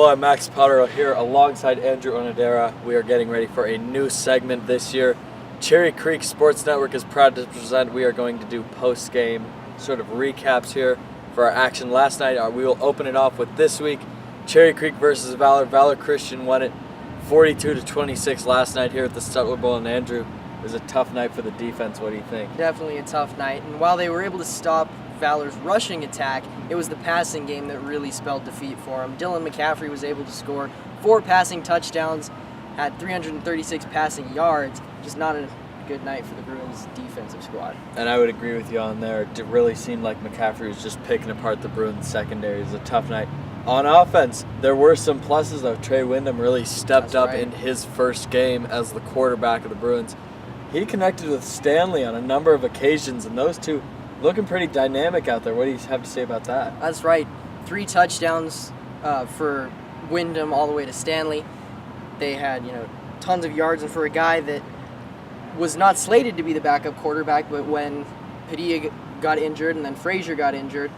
Hello, I'm Max Potter here alongside Andrew Onodera. We are getting ready for a new segment this year. Cherry Creek Sports Network is proud to present. We are going to do post-game sort of recaps here for our action last night. We will open it off with this week. Cherry Creek versus Valor. Valor Christian won it 42-26 last night here at the Stutler Bowl. And Andrew, it was a tough night for the defense. What do you think? Definitely a tough night. And while they were able to stop Valor's rushing attack, it was the passing game that really spelled defeat for him. Dylan McCaffrey was able to score 4 passing touchdowns, had 336 passing yards. Just not a good night for the Bruins defensive squad. And I would agree with you on there. It really seemed like McCaffrey was just picking apart the Bruins secondary. It was a tough night. On offense, there were some pluses though. Trey Wyndham really stepped up in his first game as the quarterback of the Bruins. He connected with Stanley on a number of occasions, and those two looking pretty dynamic out there. What do you have to say about that? That's right. 3 touchdowns for Wyndham all the way to Stanley. They had, tons of yards, and for a guy that was not slated to be the backup quarterback, but when Padilla got injured and then Frazier got injured,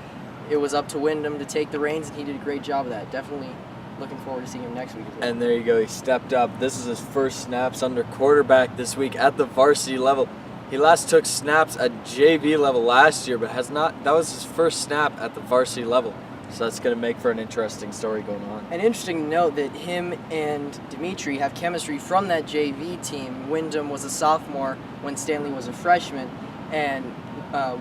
it was up to Wyndham to take the reins, and he did a great job of that. Definitely looking forward to seeing him next week as well. And there you go. He stepped up. This is his first snaps under quarterback this week at the varsity level. He last took snaps at JV level last year, but that was his first snap at the varsity level. So that's going to make for an interesting story going on. And interesting to note that him and Dimitri have chemistry from that JV team. Wyndham was a sophomore when Stanley was a freshman, and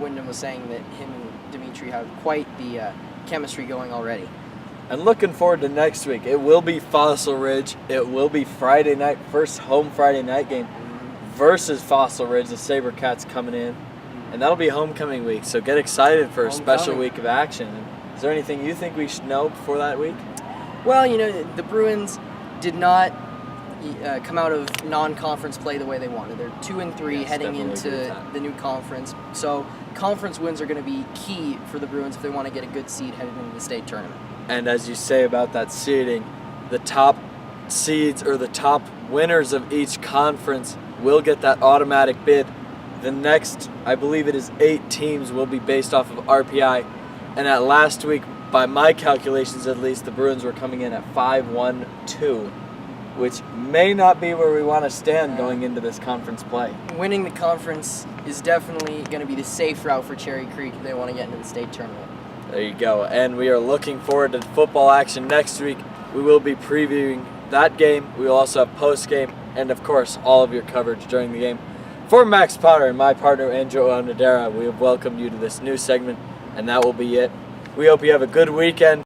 Wyndham was saying that him and Dimitri have quite the chemistry going already. And looking forward to next week. It will be Fossil Ridge. It will be Friday night, first home Friday night game versus Fossil Ridge. The SaberCats coming in. And that'll be homecoming week, so get excited for a special week of action. Is there anything you think we should know before that week? Well, the Bruins did not come out of non-conference play the way they wanted. They're 2-3 heading into the new conference. So conference wins are going to be key for the Bruins if they want to get a good seed headed into the state tournament. And as you say about that seeding, the top seeds or the top winners of each conference will get that automatic bid. The next, I believe it is 8 teams, will be based off of RPI. And at last week, by my calculations at least, the Bruins were coming in at 5-1-2, which may not be where we want to stand going into this conference play. Winning the conference is definitely going to be the safe route for Cherry Creek if they want to get into the state tournament. There you go. And we are looking forward to football action next week. We will be previewing that game. We will also have post-game and, of course, all of your coverage during the game. For Max Potter and my partner, Andrew Onodera, we have welcomed you to this new segment, and that will be it. We hope you have a good weekend.